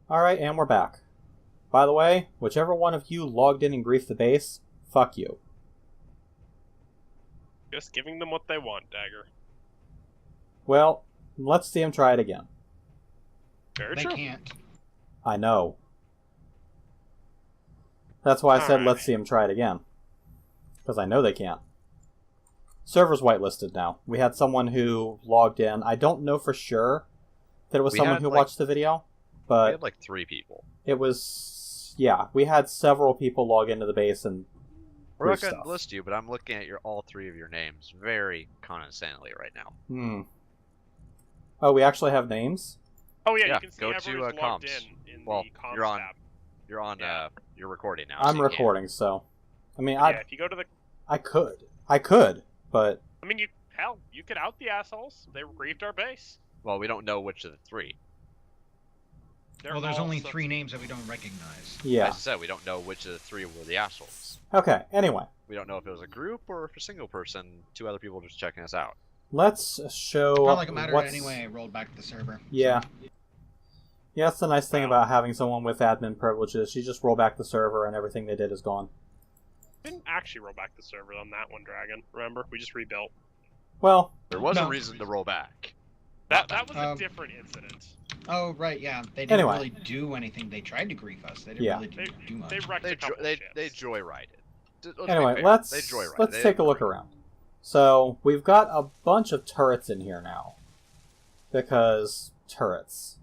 Alright, and we're back. By the way, whichever one of you logged in and griefed the base, fuck you. Just giving them what they want, Dagger. Well, let's see him try it again. Very They true. can't. I know. That's why I said Alright. let's see him try it again. Because I know they can't. Server's whitelisted now. We had someone who logged in. I don't know for sure that it was someone who watched the video, We but had like 3 people. it was... Yeah, we had several people log into the base and We're not grief going stuff. to list you, but I'm looking at all 3 of your names very condescendingly right now. Oh, we actually have names? Oh yeah, Yeah, you can see go everyone's to, logged comms. in Well, the comms you're on- tab. You're on. Yeah. You're recording now. I'm so you recording, so... I mean, Yeah, if you go to the... I could, but... I mean, you could out the assholes. They grieved our base. Well, we don't know which of the 3. They're Well, there's all only sub- 3 names that we don't recognize. Yeah. As I said, we don't know which of the 3 were the assholes. Okay, anyway. We don't know if it was a group or if a single person, 2 other people just checking us out. Let's show... Not like it mattered what's... anyway. I rolled back to the server. Yeah. Yeah, that's the nice thing Wow. about having someone with admin privileges. You just roll back the server and everything they did is gone. Didn't actually roll back the server on that one, Dragon. Remember, we just rebuilt. Well, There was a No. reason to roll back. That was a Um, different incident. Oh, right, yeah. They didn't Anyway. really do anything. They tried to grief us. They didn't Yeah. really do much. They wrecked They a couple they ships. joyrided. Let's be anyway, fair, let's they joyrided. let's They take a didn't look break. around. So, we've got a bunch of turrets in here now. Because turrets.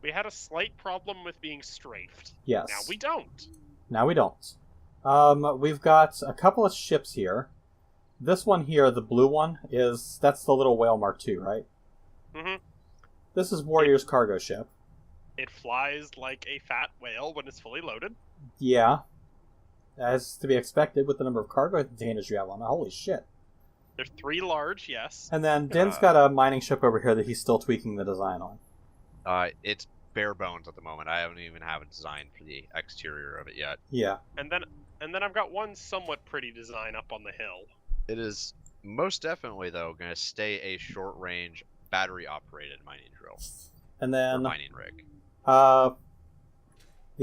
We had a slight problem with being strafed. Yes. Now we don't. Now we don't. We've got a couple of ships here. This one here, the blue one, that's the little whale Mark II, right? Mhm. This is Warrior's cargo ship. It flies like a fat whale when it's fully loaded. Yeah. As to be expected with the number of cargo containers you have on it. Holy shit. There's 3 large, yes. And then Din's got a mining ship over here that he's still tweaking the design on. It's bare bones at the moment. I haven't even have a design for the exterior of it yet. Yeah. And then I've got one somewhat pretty design up on the hill. It is most definitely, though, going to stay a short-range, battery-operated mining drill. And Or then mining rig. the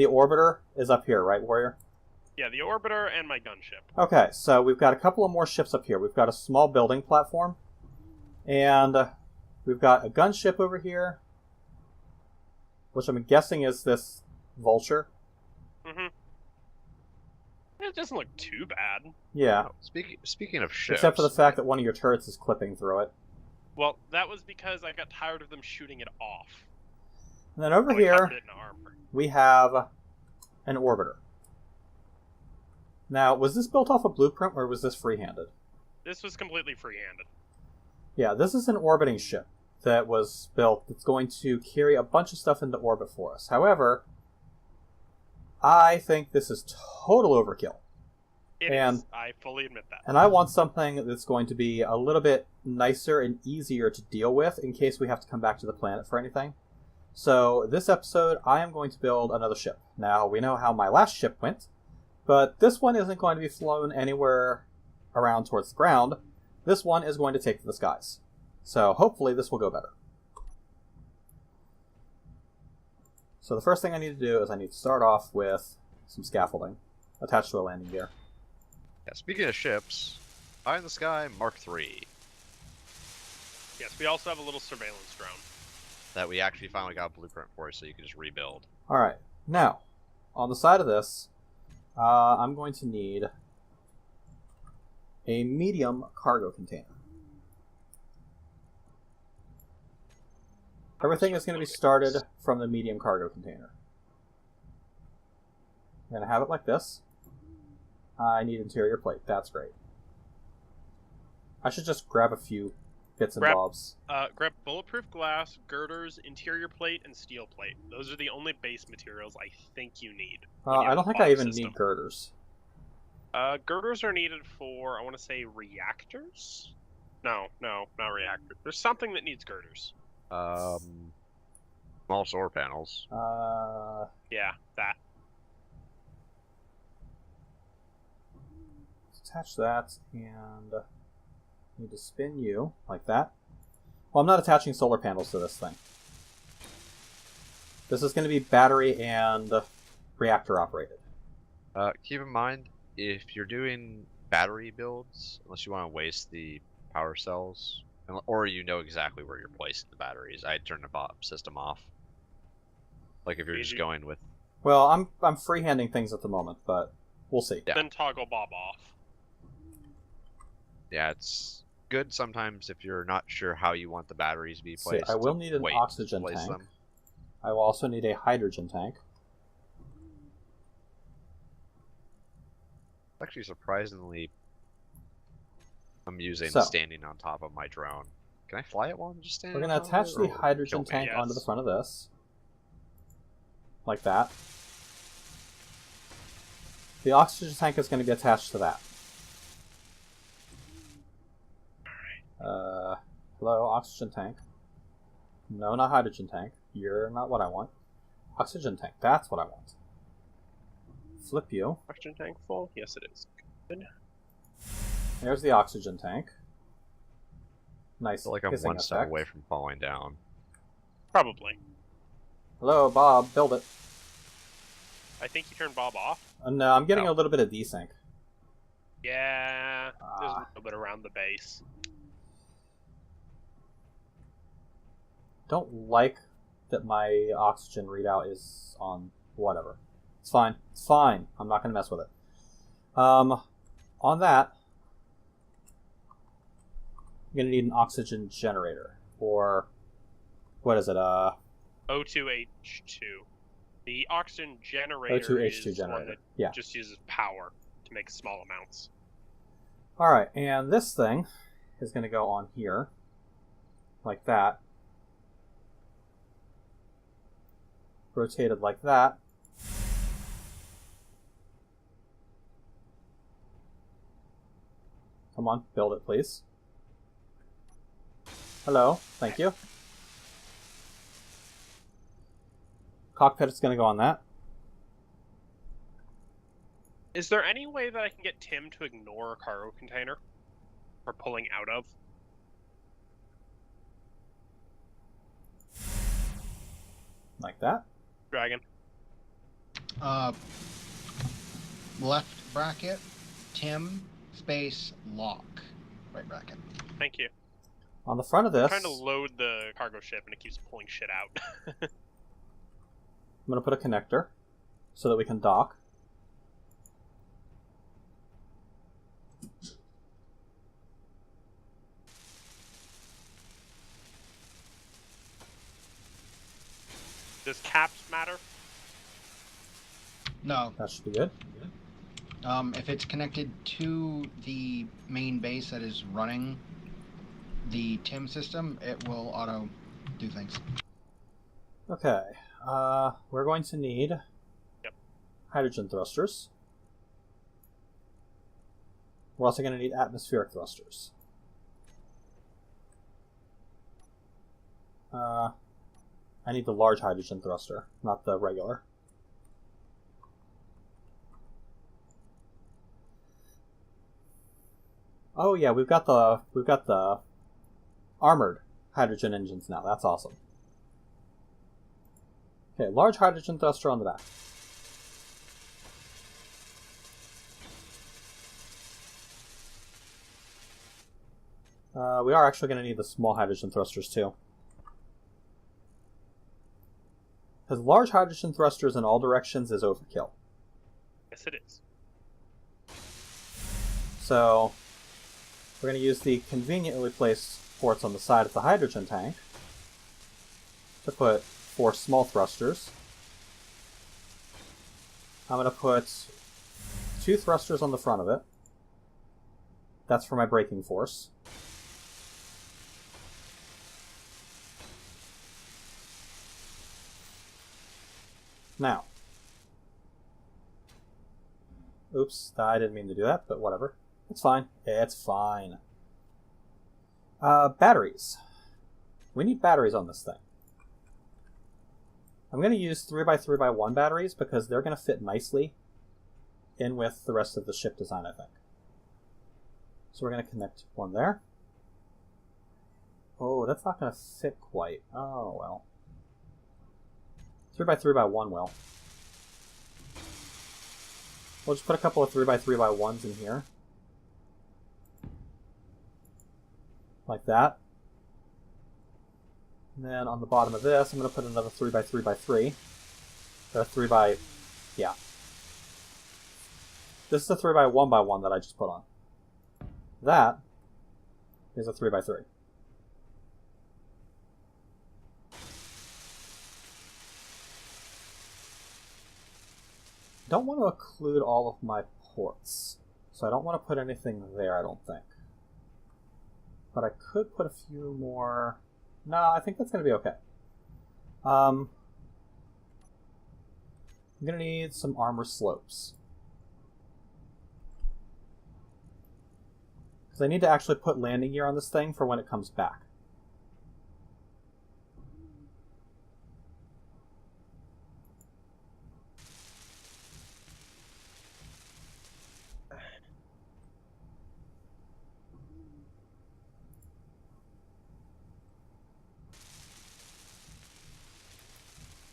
orbiter is up here, right, Warrior? Yeah, the orbiter and my gunship. Okay, so we've got a couple of more ships up here. We've got a small building platform. And we've got a gunship over here. Which I'm guessing is this vulture. Mm-hmm. It doesn't look too bad. Yeah. Oh, speaking of ships... Except for the fact that one of your turrets is clipping through it. Well, that was because I got tired of them shooting it off. And then over So we here, covered it in armor. we have an orbiter. Now, was this built off a blueprint or was this freehanded? This was completely free-handed. Yeah, this is an orbiting ship that was built that's going to carry a bunch of stuff into orbit for us. However, I think this is total overkill. It And- is. I fully admit that. And I want something that's going to be a little bit nicer and easier to deal with in case we have to come back to the planet for anything. So, this episode, I am going to build another ship. Now, we know how my last ship went, but this one isn't going to be flown anywhere around towards the ground. This one is going to take to the skies. So, hopefully this will go better. So, the first thing I need to do is I need to start off with some scaffolding attached to a landing gear. Yeah, speaking of ships, Eye in the Sky Mark III. Yes, we also have a little surveillance drone. That we actually finally got a blueprint for, so you can just rebuild. Alright, now, on the side of this, I'm going to need a medium cargo container. Everything is going to be started from the medium cargo container. I'm going to have it like this. I need interior plate, that's great. I should just grab a few bits and Grab- bobs. Grab bulletproof glass, girders, interior plate, and steel plate. Those are the only base materials I think you need. when you I have don't a think bomb I even system. need girders. Girders are needed for, I want to say, reactors? No, not reactors. There's something that needs girders. Small solar panels. Yeah, that. Attach that, and need to spin you like that. Well, I'm not attaching solar panels to this thing. This is going to be battery and reactor operated. Keep in mind, if you're doing battery builds, unless you want to waste the power cells, or you know exactly where you're placing the batteries, I'd turn the system off. Like if you're just going with... Well, I'm freehanding things at the moment, but we'll see. Yeah. Then toggle Bob off. Yeah, it's good sometimes if you're not sure how you want the batteries to be placed. I will need an oxygen tank. Them. I will also need a hydrogen tank. Actually, surprisingly amusing So, standing on top of my drone. Can I fly it while I'm just standing? We're going to attach the hydrogen tank Yes. onto the front of this. Like that. The oxygen tank is going to be attached to that. Hello, oxygen tank. No, not hydrogen tank. You're not what I want. Oxygen tank, that's what I want. Flip you. Oxygen tank full? Yes, it is. Good. There's the oxygen tank. Nice. I feel like I'm hissing one step effect. away from falling down. Probably. Hello, Bob, build it. I think you turned Bob off. No, I'm getting Oh. a little bit of desync. Yeah, there's a little bit around the base. Don't like that my oxygen readout is on whatever. It's fine. It's fine. I'm not going to mess with it. On that, I'm going to need an oxygen generator. Or, what is it? O2H2. The oxygen generator O2H2 is one generator. that Yeah. just uses power to make small amounts. Alright, and this thing is going to go on here. Like that. Rotated like that. Come on, build it, please. Hello, thank you. Cockpit is going to go on that. Is there any way that I can get Tim to ignore a cargo container? Or pulling out of? Like that. Dragon. Left bracket, Tim, space, lock. Right bracket. Thank you. On the front of this, I'm trying to load the cargo ship and it keeps pulling shit out. I'm going to put a connector so that we can dock. Does caps matter? No. That should be good. If it's connected to the main base that is running the Tim system, it will auto do things. Okay. We're going to need hydrogen thrusters. We're also going to need atmospheric thrusters. I need the large hydrogen thruster, not the regular. Oh yeah, we've got the armored hydrogen engines now. That's awesome. Okay, large hydrogen thruster on the back. We are actually going to need the small hydrogen thrusters too. Because large hydrogen thrusters in all directions is overkill. Yes, it is. So, we're going to use the conveniently placed ports on the side of the hydrogen tank to put 4 small thrusters. I'm going to put 2 thrusters on the front of it. That's for my braking force. Now, oops, I didn't mean to do that, but whatever. It's fine. It's fine. Batteries. We need batteries on this thing. I'm going to use 3x3x1 batteries because they're going to fit nicely in with the rest of the ship design, I think. So we're going to connect one there. Oh, that's not going to fit quite. Oh, well. 3x3x1 will. We'll just put a couple of 3x3x1s in here. Like that. And then on the bottom of this, I'm going to put another 3x3x3. Or 3x... yeah. This is a 3x1x1 that I just put on. That is a 3x3. I don't want to occlude all of my ports, so I don't want to put anything there, I don't think. But I could put a few more... no, I think that's going to be okay. I'm going to need some armor slopes. Because I need to actually put landing gear on this thing for when it comes back.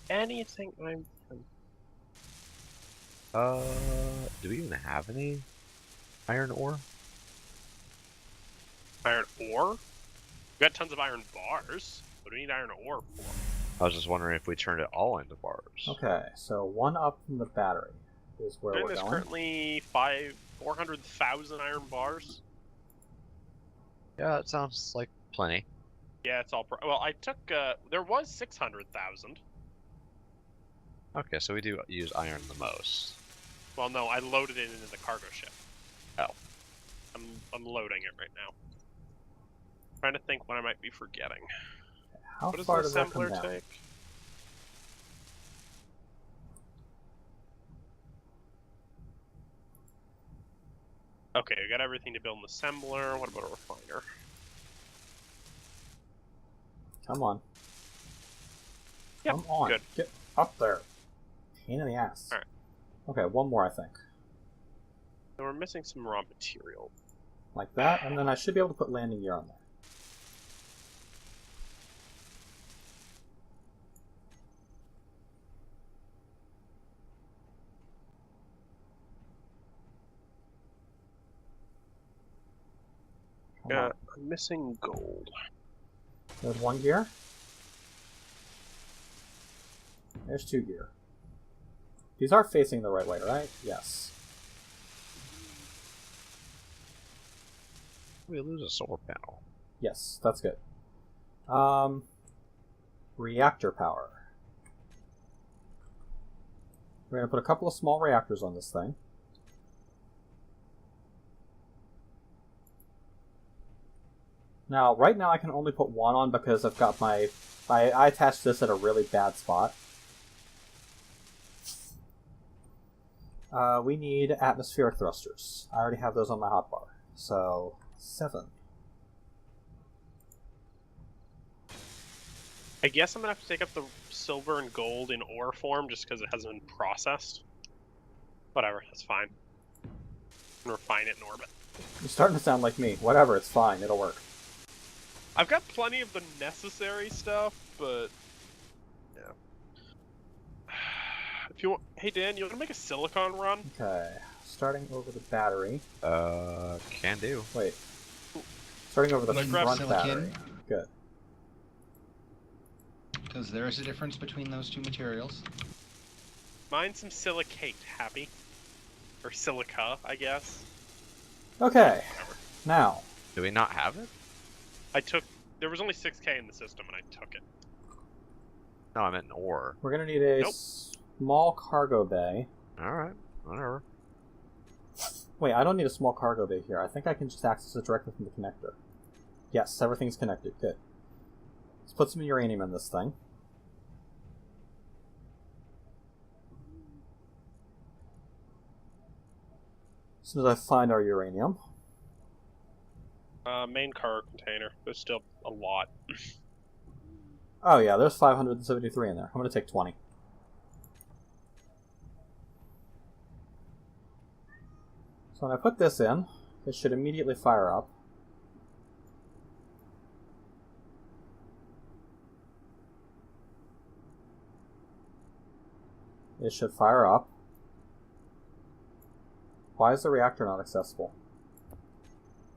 Anything I'm... Do we even have any iron ore? Iron ore? We got tons of iron bars. What do we need iron ore for? I was just wondering if we turned it all into bars. Okay, so one up from the battery is where we're There's going. currently 400,000 iron bars. Yeah, that sounds like plenty. Yeah, it's all... well, I took... there was 600,000. Okay, so we do use iron the most. Well, no, I loaded it into the cargo ship. Oh. I'm loading it right now. Trying to think what I might be forgetting. How What does far the does that come assembler down? take? Okay, we got everything to build an assembler. What about a refiner? Come on. Yep, Come on. good. Get up there. Pain in the ass. Alright. Okay, one more, I think. So we're missing some raw material. Like that, and then I should be able to put landing gear on there. Come Yeah, on. I'm missing gold. There's one gear. There's two gear. These are facing the right way, right? Yes. We lose a solar panel. Yes, that's good. Reactor power. We're going to put a couple of small reactors on this thing. Now, right now I can only put one on because I've got my... I attached this at a really bad spot. We need atmospheric thrusters. I already have those on my hotbar. So, 7. I guess I'm gonna have to take up the silver and gold in ore form just because it hasn't been processed. Whatever, that's fine. And refine it in orbit. You're starting to sound like me. Whatever, it's fine. It'll work. I've got plenty of the necessary stuff, but yeah. If you want, hey Dan, you want to make a silicon run? Okay. Starting over the battery. Can do. Wait. Starting over the Let's front grab silicon. battery. Good. Because there is a difference between those two materials. Mine some silicate, happy. Or silica, I guess. Okay. Whatever. Now. Do we not have it? There was only 6k in the system and I took it. No, I meant an ore. We're going to need a Nope. small cargo bay. Alright, whatever. Wait, I don't need a small cargo bay here. I think I can just access it directly from the connector. Yes, everything's connected. Good. Let's put some uranium in this thing. As soon as I find our uranium. Main cargo container. There's still a lot. Oh yeah, there's 573 in there. I'm going to take 20. So when I put this in, it should immediately fire up. It should fire up. Why is the reactor not accessible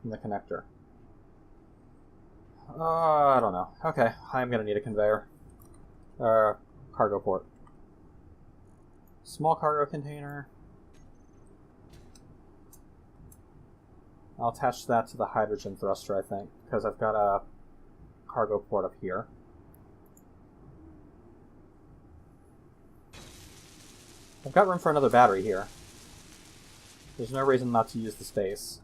from the connector? I don't know. Okay, I'm gonna need a conveyor. Cargo port. Small cargo container. I'll attach that to the hydrogen thruster, I think, because I've got a cargo port up here. I've got room for another battery here. There's no reason not to use the space.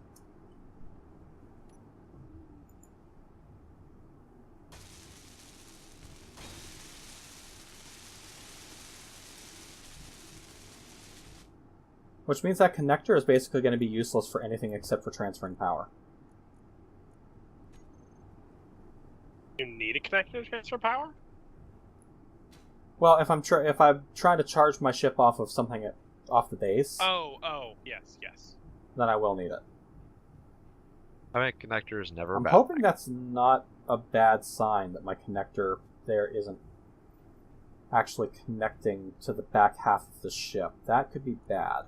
Which means that connector is basically going to be useless for anything except for transferring power. You need a connector to transfer power? Well, if I'm trying to charge my ship off of something off the base, Yes. then I will need it. I mean, connector is never I'm bad. hoping that's not a bad sign that my connector there isn't actually connecting to the back half of the ship. That could be bad.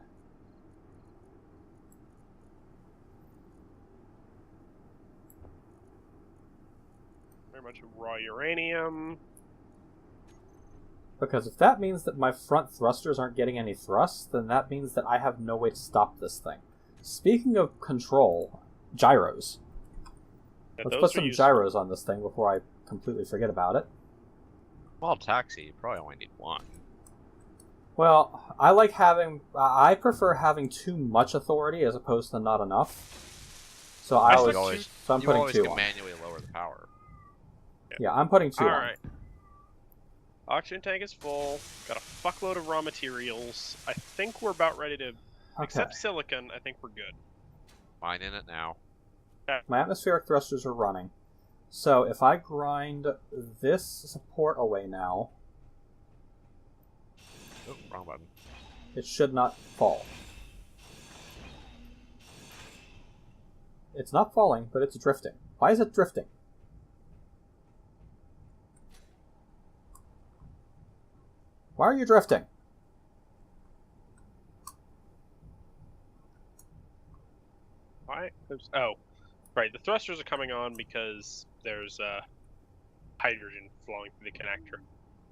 Very much raw uranium. Because if that means that my front thrusters aren't getting any thrust, then that means that I have no way to stop this thing. Speaking of control, gyros. Yeah, Let's those put are some useful. gyros on this thing before I completely forget about it. Well, taxi, you probably only need one. Well, I prefer having too much authority as opposed to not enough. So I I'm said putting always two can on. manually lower the power. Yeah, I'm putting two on. Alright. Oxygen tank is full. Got a fuckload of raw materials. I think we're about ready to... Okay. Except silicon, I think we're good. Mine in it now. My atmospheric thrusters are running. So if I grind this support away now, Oh, wrong button. it should not fall. It's not falling, but it's drifting. Why is it drifting? Why are you drifting? Why? Oh, right. The thrusters are coming on because there's hydrogen flowing through the connector.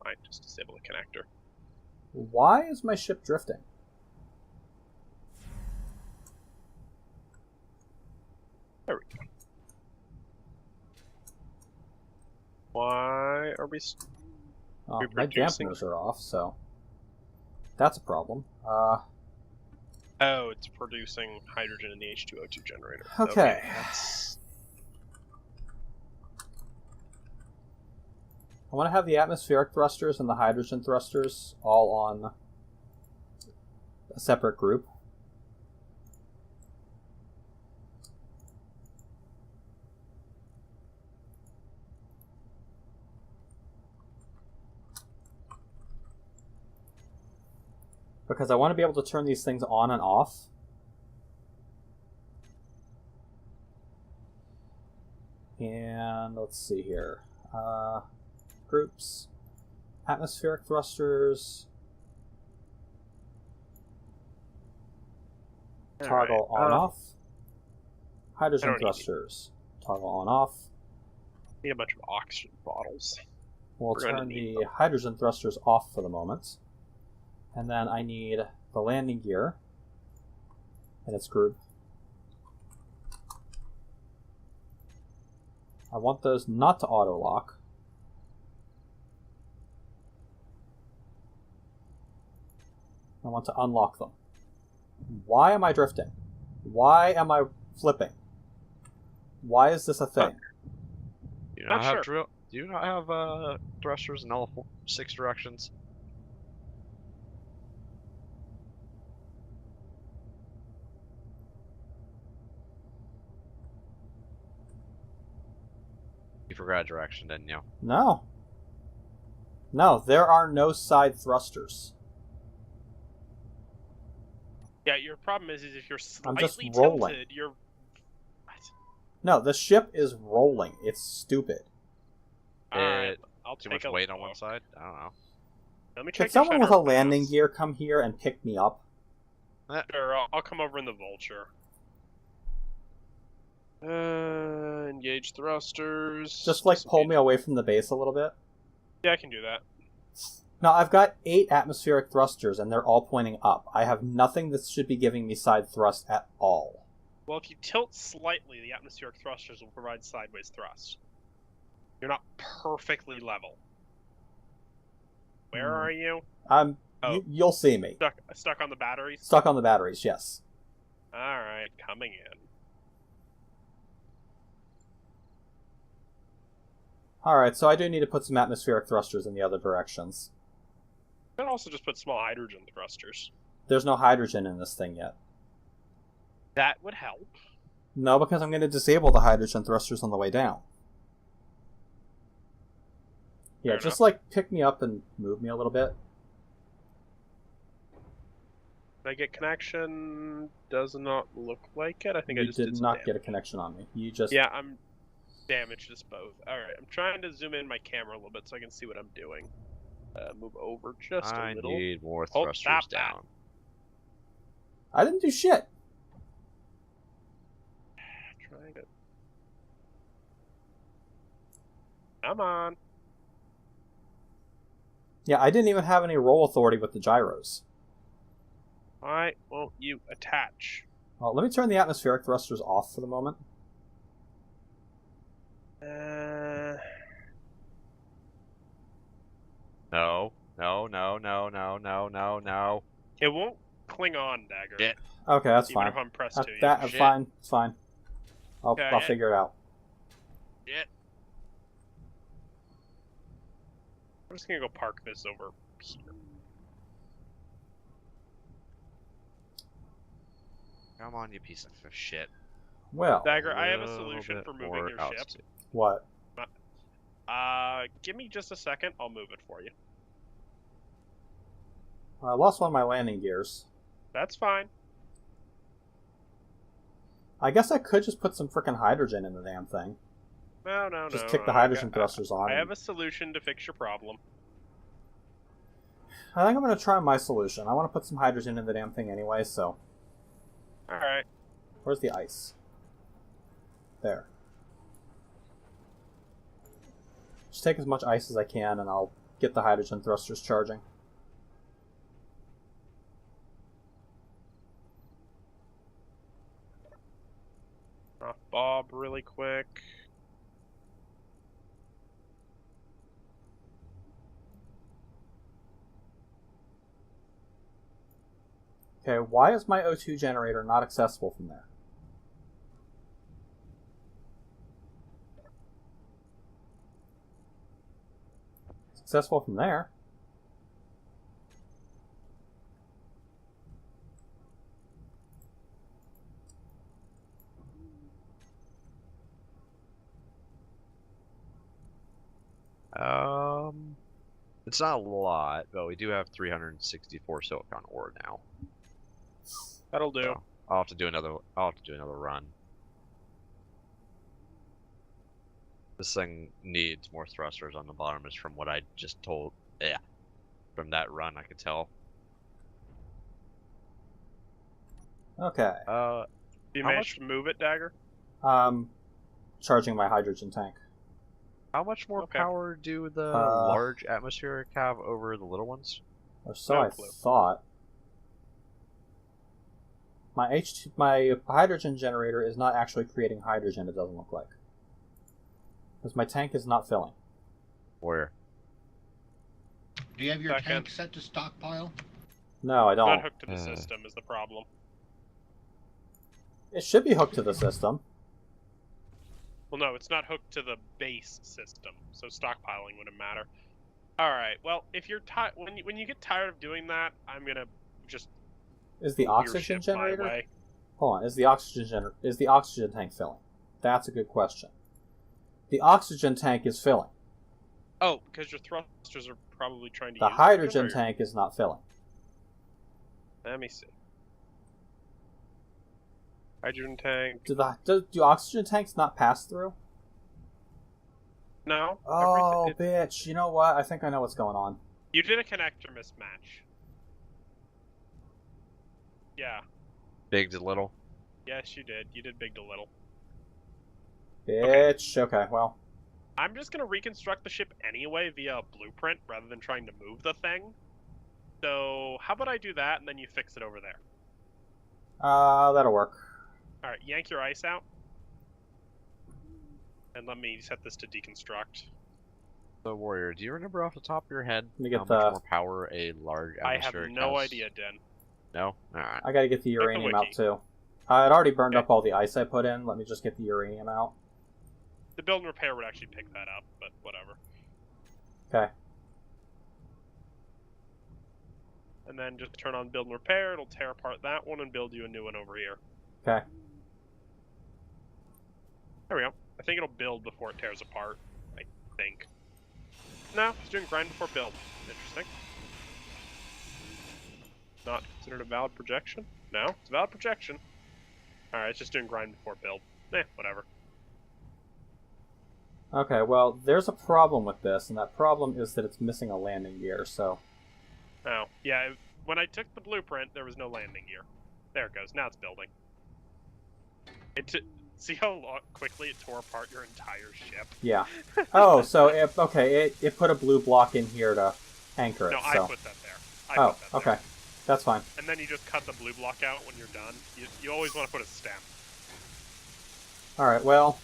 Fine, just disable the connector. Why is my ship drifting? There we go. Why are we... Oh, We're my reducing- dampeners are off, so that's a problem. Oh, it's producing hydrogen in the H2O2 generator. Okay. That's... I want to have the atmospheric thrusters and the hydrogen thrusters all on a separate group. Because I want to be able to turn these things on and off. And let's see here. Groups. Atmospheric thrusters. Toggle on off. Hydrogen I don't need thrusters. Toggle on off. Need a bunch of oxygen bottles. We'll We're gonna turn need the hydrogen thrusters off for the moment. And then I need the landing gear and its group. I want those not to auto-lock. I want to unlock them. Why am I drifting? Why am I flipping? Why is this a thing? Do you Not not have sure. Do you not have thrusters in all 6 directions? You forgot direction, didn't you? No. No, there are no side thrusters. Yeah, your problem is if you're I'm just slightly rolling. tilted, you're... What? No, the ship is rolling. It's stupid. Alright, It- I'll Too take much a weight on look. one side? I don't know. Let me Could check your someone with center a landing mass. gear come here and pick me up? Sure, I'll come over in the vulture. Engage thrusters. Just, like, pull me Disengage. away from the base a little bit? Yeah, I can do that. Now, I've got 8 atmospheric thrusters, and they're all pointing up. I have nothing that should be giving me side thrust at all. Well, if you tilt slightly, the atmospheric thrusters will provide sideways thrust. You're not perfectly level. Where are you? You'll see me. Stuck on the batteries? Stuck on the batteries, yes. Alright, coming in. Alright, so I do need to put some atmospheric thrusters in the other directions. You can also just put small hydrogen thrusters. There's no hydrogen in this thing yet. That would help. No, because I'm going to disable the hydrogen thrusters on the way down. Yeah, Fair just enough. like pick me up and move me a little bit. Did I get connection? Does not look like it. I think I You just did some not get a damage. connection on me. You just... Yeah, I'm damaged as both. Alright, I'm trying to zoom in my camera a little bit so I can see what I'm doing. Move over just a I little. need more Oh, thrusters stop that. down. I didn't do shit. Trying to... Come on. Yeah, I didn't even have any roll authority with the gyros. Why won't you attach? Well, let me turn the atmospheric thrusters off for the moment. No, no, no, no, no, no, no, no. It won't cling on, Dagger. Shit. Okay, that's Even fine. if I'm pressed to you. That's Shit. fine. It's fine. I'll Okay. figure it out. Shit. I'm just gonna go park this over here. Come on, you piece of shit. Well, Dagger, I have a Little solution bit for moving more your ship. altitude. what? Give me just a second. I'll move it for you. I lost one of my landing gears. That's fine. I guess I could just put some frickin' hydrogen in the damn thing. No. Just kick the hydrogen thrusters on. I and- have a solution to fix your problem. I think I'm going to try my solution. I want to put some hydrogen in the damn thing anyway, so... Alright. Where's the ice? There. Just take as much ice as I can, and I'll get the hydrogen thrusters charging. Off Bob really quick. Okay, why is my O2 generator not accessible from there? It's accessible from there. It's not a lot, but we do have 364 silicon ore now. That'll do. So I'll have to do another run. This thing needs more thrusters on the bottom, is from what I just told. Yeah, from that run I could tell. Okay. You How managed to move it, Dagger? Charging my hydrogen tank. How much more Okay. power do the large atmospheric have over the little ones? Or so No I clue. thought. My hydrogen generator is not actually creating hydrogen, it doesn't look like. Because my tank is not filling. Where? Do you have your Second. tank set to stockpile? No, I Not don't. hooked to the system is the problem. It should be hooked to the system. Well, no, it's not hooked to the base system, so stockpiling wouldn't matter. All right. Well, if you're when you get tired of doing that, I'm gonna just Is the move your oxygen ship my generator? way. Hold on, is the oxygen tank filling? That's a good question. The oxygen tank is filling. Oh, because your thrusters are probably trying to. The use hydrogen it, or- tank is not filling. Let me see. Hydrogen tank. Do oxygen tanks not pass through? No. Oh, everything- bitch. You know what? I think I know what's going on. You did a connector mismatch. Yeah. Big to little. Yes, you did. You did big to little. Bitch. Okay, well. I'm just going to reconstruct the ship anyway via a blueprint rather than trying to move the thing. So, how about I do that and then you fix it over there? That'll work. Alright, yank your ice out. And let me set this to deconstruct. So, Warrior, do you remember off the top of your head Let me how get much the- more power a large I have atmospheric no has? idea, Den. No? Alright. I gotta get the Get the uranium out wiki. too. I'd already burned Okay. up all the ice I put in. Let me just get the uranium out. The build and repair would actually pick that up, but whatever. Okay. And then just turn on build and repair, it'll tear apart that one and build you a new one over here. Okay. There we go. I think it'll build before it tears apart. I think. No, it's doing grind before build. Interesting. Not considered a valid projection? No, it's a valid projection. Alright, it's just doing grind before build. Whatever. Okay, well, there's a problem with this, and that problem is that it's missing a landing gear, so... Oh, yeah, when I took the blueprint, there was no landing gear. There it goes, now it's building. See how quickly it tore apart your entire ship? Yeah. Oh, so, it put a blue block in here to anchor it, No, so... I put that there. Okay. That's fine. And then you just cut the blue block out when you're done. You always want to put a stem. Alright, well...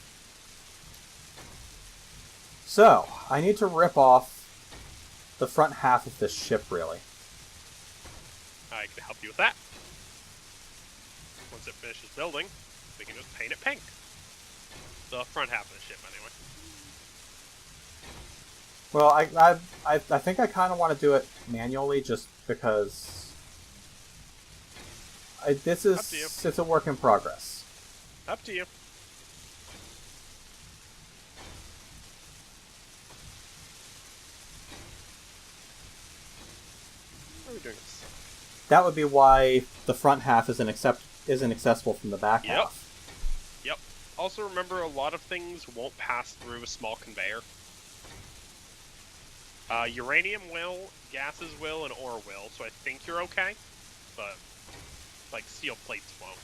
So, I need to rip off the front half of this ship, really. I can help you with that. Once it finishes building, we can just paint it pink. The front half of the ship, anyway. Well, I think I kind of want to do it manually, just because... This is... Up to you. It's a work in progress. Up to you. How are we doing this? That would be why the front half isn't accessible from the back Yep. half. Yep. Also remember, a lot of things won't pass through a small conveyor. Uranium will, gases will, and ore will, so I think you're okay. But, like, steel plates won't.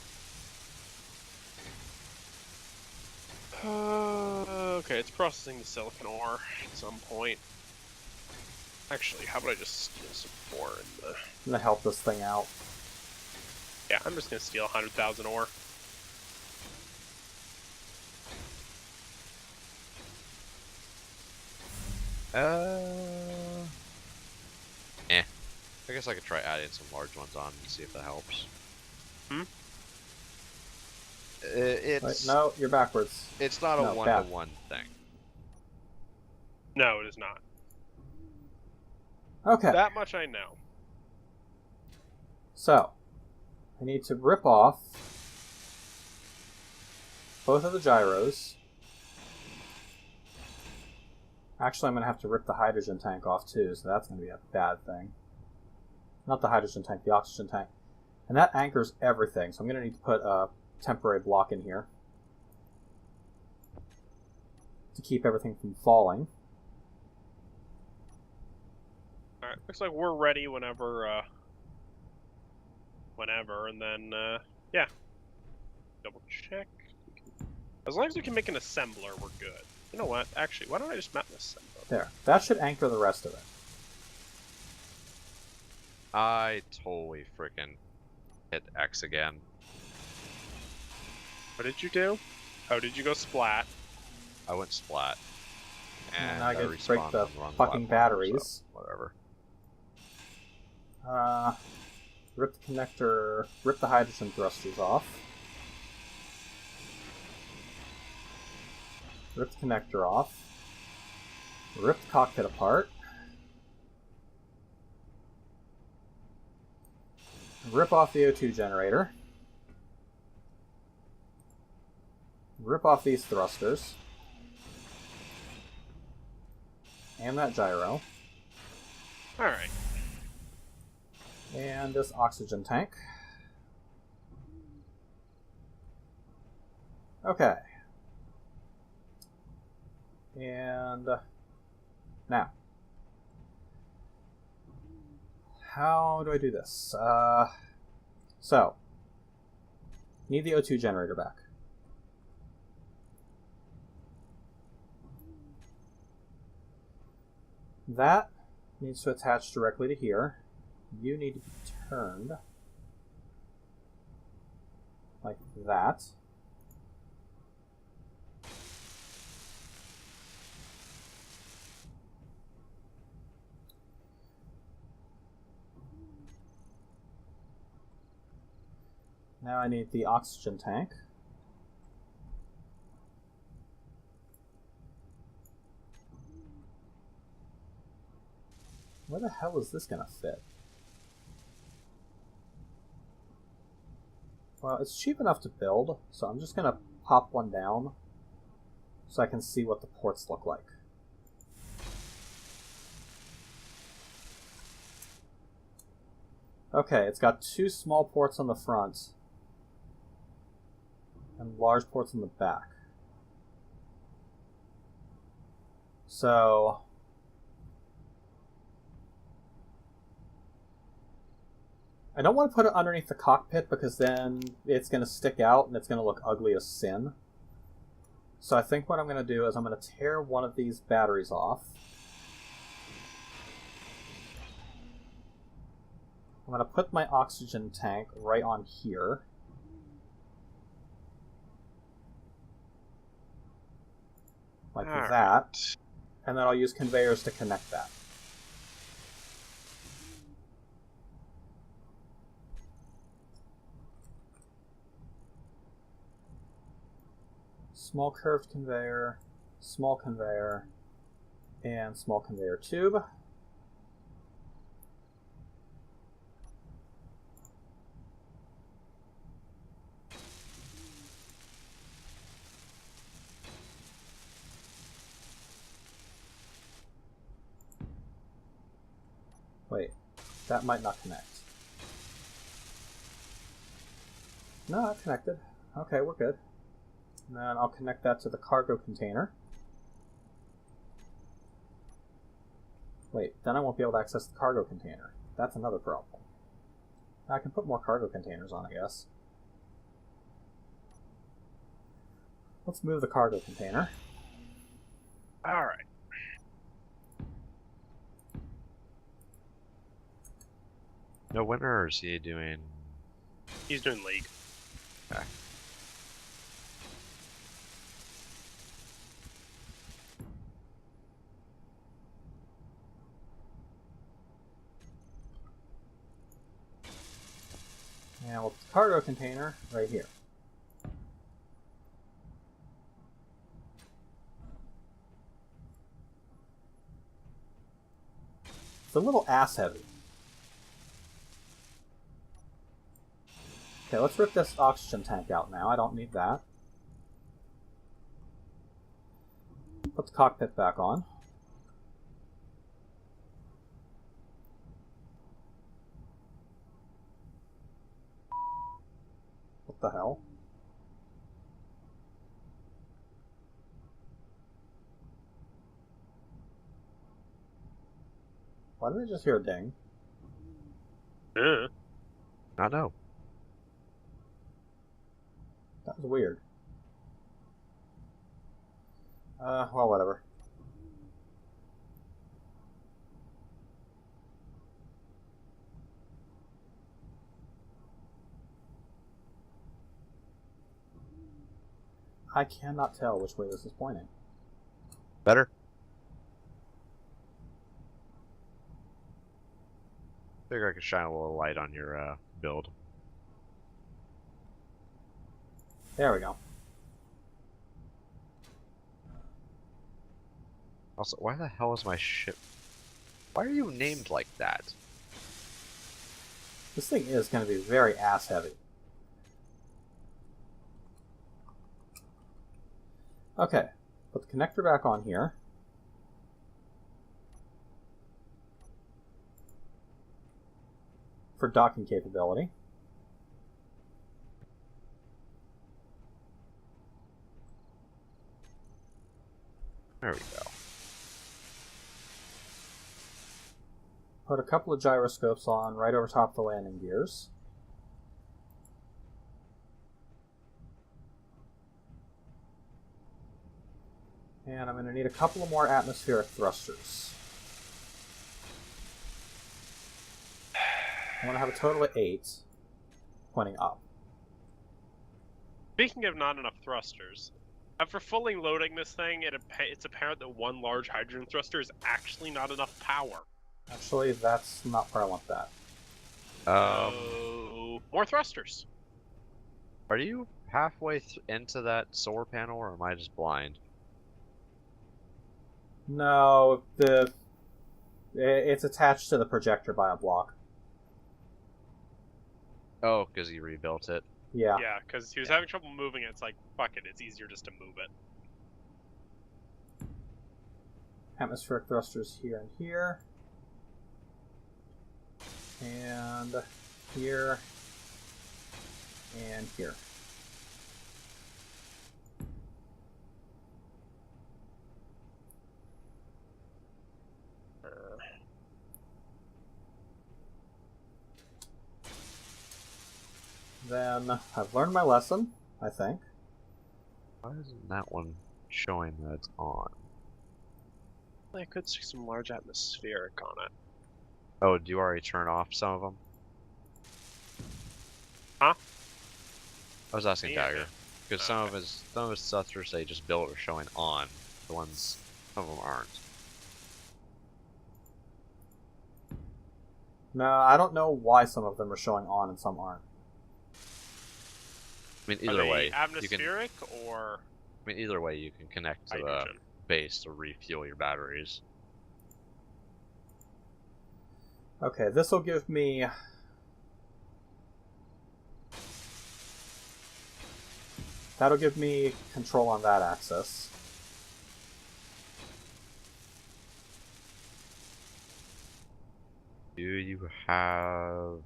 Okay, it's processing the silicon ore at some point. Actually, how about I just steal some ore in the... I'm gonna help this thing out. Yeah, I'm just gonna steal 100,000 ore. I guess I could try adding some large ones on and see if that helps. It's Wait, no, you're backwards. It's not a No, one-to-one thing. No, it is not. Okay, That much I know. so I need to rip off both of the gyros. Actually, I'm going to have to rip the hydrogen tank off too, so that's going to be a bad thing. Not the hydrogen tank, the oxygen tank. And that anchors everything, so I'm going to need to put a temporary block in here to keep everything from falling. Alright, looks like we're ready whenever, and then, yeah. Double check. As long as we can make an assembler, we're good. You know what? Actually, why don't I just map this assembler? There. That should anchor the rest of it. I totally freaking hit X again. What did you do? Oh, did you go splat? I went splat. And now I get to break respawned the on wrong fucking platform, batteries. so whatever. Rip the connector, rip the hydrogen thrusters off. Rip the connector off. Rip the cockpit apart. Rip off the O2 generator. Rip off these thrusters. And that gyro. Alright. And this oxygen tank. Okay. And now. how do I do this? So, need the O2 generator back. That needs to attach directly to here. You need to be turned like that. Now I need the oxygen tank. Where the hell is this gonna fit? Well, it's cheap enough to build, so I'm just gonna pop one down so I can see what the ports look like. Okay, it's got 2 small ports on the front and large ports on the back. So I don't want to put it underneath the cockpit because then it's going to stick out and it's going to look ugly as sin. So I think what I'm going to do is I'm going to tear one of these batteries off. I'm going to put my oxygen tank right on here. Like that. And then I'll use conveyors to connect that. Small curved conveyor, and small conveyor tube. Wait, that might not connect. No, it connected. Okay, we're good. And then I'll connect that to the cargo container. Wait, then I won't be able to access the cargo container. That's another problem. I can put more cargo containers on, I guess. Let's move the cargo container. Alright. No winner, or is he doing... He's doing league. Okay. And we'll put the cargo container right here. It's a little ass heavy. Okay, let's rip this oxygen tank out now. I don't need that. Put the cockpit back on. What the hell? Why did I just hear a ding? I know. That was weird. Well, whatever. I cannot tell which way this is pointing. Better? Figure I could shine a little light on your build. There we go. Also, why the hell is my ship... Why are you named like that? This thing is going to be very ass heavy. Okay, put the connector back on here. For docking capability. There we go. put a couple of gyroscopes on right over top of the landing gears. And I'm going to need a couple of more atmospheric thrusters. I want to have a total of 8 pointing up. Speaking of not enough thrusters, after fully loading this thing, it's apparent that one large hydrogen thruster is actually not enough power. Actually, that's not where I want that. More thrusters. Are you halfway into that solar panel, or am I just blind? No, it's attached to the projector by a block. Oh, because he rebuilt it. Yeah. Yeah, because he was having trouble moving it. It's like, fuck it, it's easier just to move it. Atmospheric thrusters here and here. And here. And here. Then I've learned my lesson, I think. Why isn't that one showing that it's on? I could see some large atmospheric on it. Oh, do you already turn off some of them? Huh? I was asking Yeah. Dagger, because some of his thrusters they just built are showing on. The ones, some of them aren't. No, I don't know why some of them are showing on and some aren't. I mean, Are either they way, you can. atmospheric or I mean, either way, you can connect to hydrogen? the base to refuel your batteries. Okay, this will give me... That'll give me control on that axis. Do you have...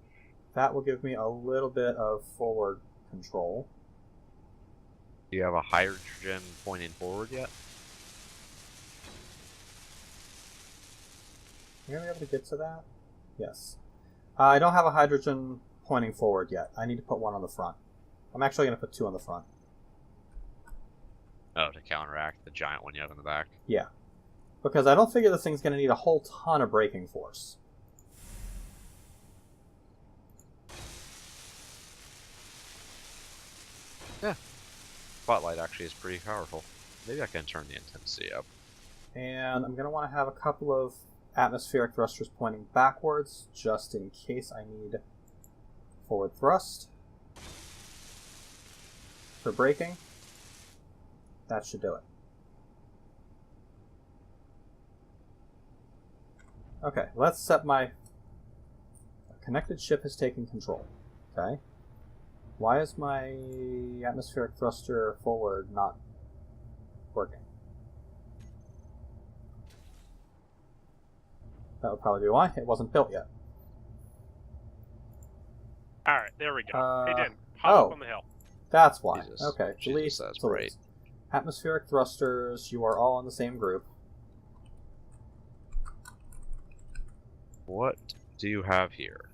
That will give me a little bit of forward control. Do you have a hydrogen pointing forward yet? Are you going to be able to get to that? Yes. I don't have a hydrogen pointing forward yet. I need to put one on the front. I'm actually going to put 2 on the front. Oh, to counteract the giant one you have in the back? Yeah. Because I don't figure this thing's going to need a whole ton of braking force. Yeah. Spotlight actually is pretty powerful. Maybe I can turn the intensity up. And I'm going to want to have a couple of atmospheric thrusters pointing backwards, just in case I need forward thrust. For braking, that should do it. Okay, let's set my... Connected ship has taken control. Okay. Why is my atmospheric thruster forward not working? That would probably be why. It wasn't built yet. Alright, there we go. Hey, Dan, hop up on the hill. That's why. Jesus. Okay, delete. Jesus, that's delete. right. Atmospheric thrusters, you are all in the same group. What do you have here?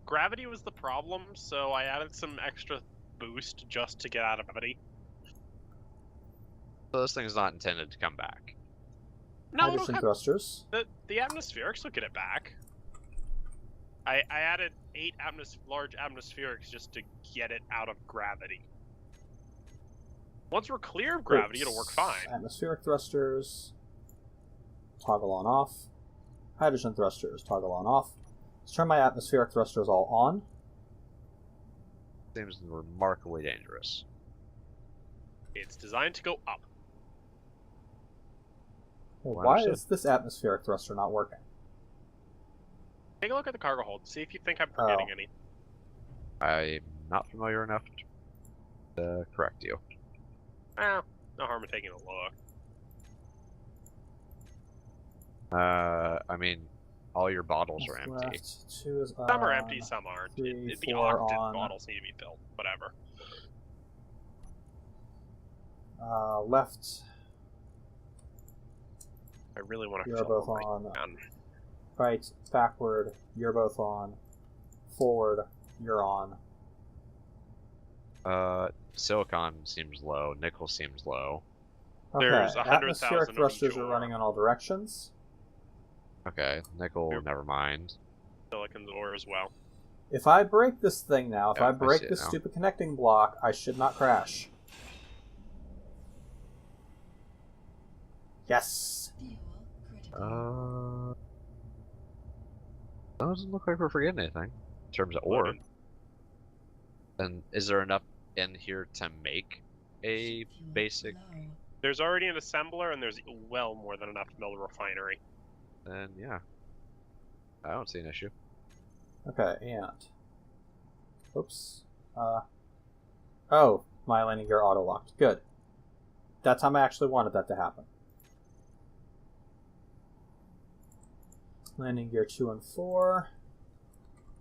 Gravity was the problem, so I added some extra boost just to get out of gravity. So this thing's not intended to come back. No, Hydrogen thrusters. the atmospherics will get it back. I added 8 large atmospherics just to get it out of gravity. Once we're clear of gravity, it'll work fine. Atmospheric thrusters. Toggle on off. Hydrogen thrusters. Toggle on off. Let's turn my atmospheric thrusters all on. Seems remarkably dangerous. It's designed to go up. Well, Well, why understood. is this atmospheric thruster not working? Take a look at the cargo hold. See if you think I'm forgetting any. I'm not familiar enough to correct you. No harm in taking a look. I mean, all your bottles are empty. Left, 2 is on. Some are empty, some aren't. 3, The 4 octane on. bottles need to be filled. Whatever. Left. I really want to You're fill both them right on. down. Right, backward, you're both on. Forward, you're on. Silicon seems low. Nickel seems low. Okay, There's 100,000 atmospheric on thrusters each are ore. running in all directions. Okay, nickel, Yep. never mind. Silicon's ore as well. If I break this thing now, if Yeah, I I break see it this now. stupid connecting block, I should not crash. Yes! Doesn't look like we're forgetting anything in terms of ore. Loaded. And is there enough in here to make a basic? There's already an assembler, and there's well more than enough to build a refinery. Then yeah, I don't see an issue. Okay, and... Oops. Oh, my landing gear auto-locked. Good. That time I actually wanted that to happen. Landing gear 2 and 4.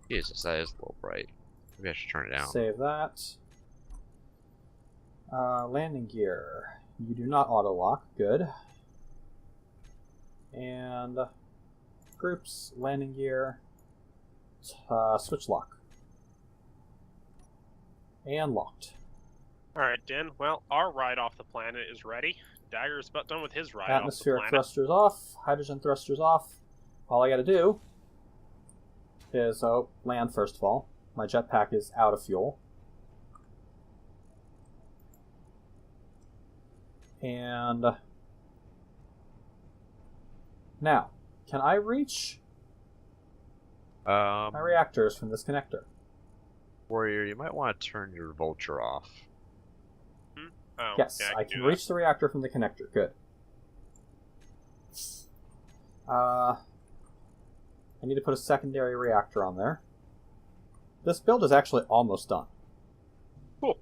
Jesus, that is a little bright. Maybe I should turn it down. Save that. Landing gear. You do not auto-lock. Good. And... Groups, landing gear, switch lock. And locked. Alright, Den. Well, our ride off the planet is ready. Dagger's about done with his ride off the Atmospheric planet. thrusters off, hydrogen thrusters off. All I gotta do is, land first of all. My jetpack is out of fuel. And now, can I reach my reactors from this connector? Warrior, you might want to turn your vulture off. Oh, Yes, yeah, I do can that. reach the reactor from the connector. Good. I need to put a secondary reactor on there. This build is actually almost done. Cool.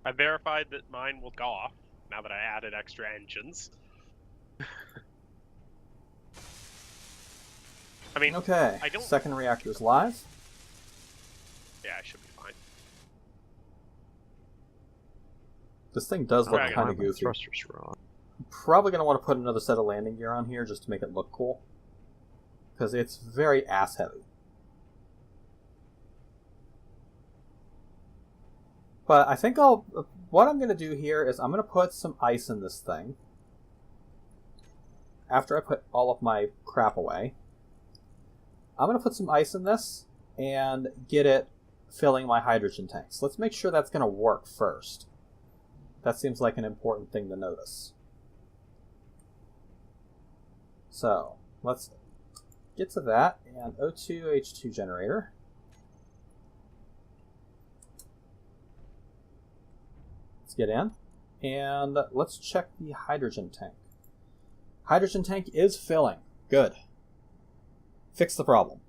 I verified that mine will go off now that I added extra engines. I mean, Okay, I don't- second reactor's live. yeah, I should be fine. This thing does look Dragon kind of My goofy. thrusters were on. I'm probably going to want to put another set of landing gear on here just to make it look cool. Because it's very ass heavy. But I think what I'm going to do here is I'm going to put some ice in this thing. After I put all of my crap away. I'm going to put some ice in this and get it filling my hydrogen tanks. Let's make sure that's going to work first. That seems like an important thing to notice. So, let's get to that, and O2H2 generator. Let's get in, and let's check the hydrogen tank. Hydrogen tank is filling. Good. Fix the problem.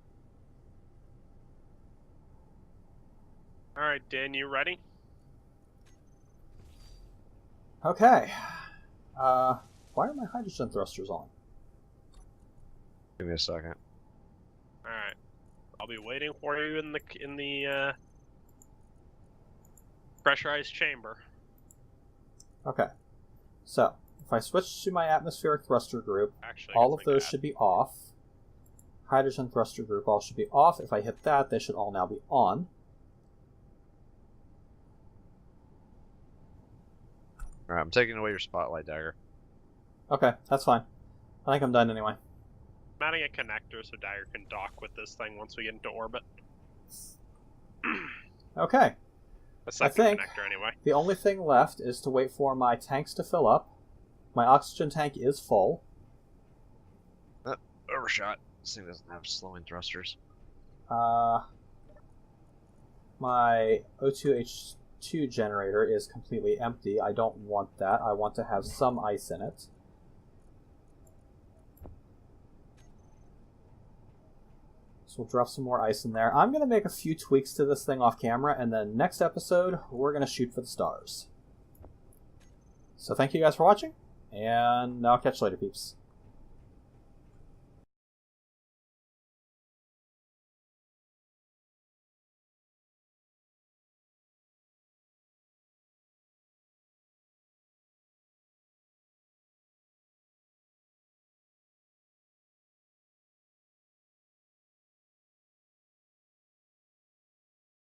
Alright, Dan, you ready? Okay. Why are my hydrogen thrusters on? Give me a second. Alright. I'll be waiting for you in the pressurized chamber. Okay. So, if I switch to my atmospheric thruster group, Actually, all of those should be off. Hydrogen thruster group all should be off. If I hit that, they should all now be on. Alright, I'm taking away your spotlight, Dagger. Okay, that's fine. I think I'm done anyway. I'm adding a connector so Dagger can dock with this thing once we get into orbit. Okay. A second think- connector, anyway. The only thing left is to wait for my tanks to fill up. My oxygen tank is full. Overshot. This thing doesn't have slowing thrusters. My O2H2 generator is completely empty. I don't want that. I want to have some ice in it. So we'll drop some more ice in there. I'm going to make a few tweaks to this thing off camera, and then next episode, we're going to shoot for the stars. So thank you guys for watching, and I'll catch you later, peeps.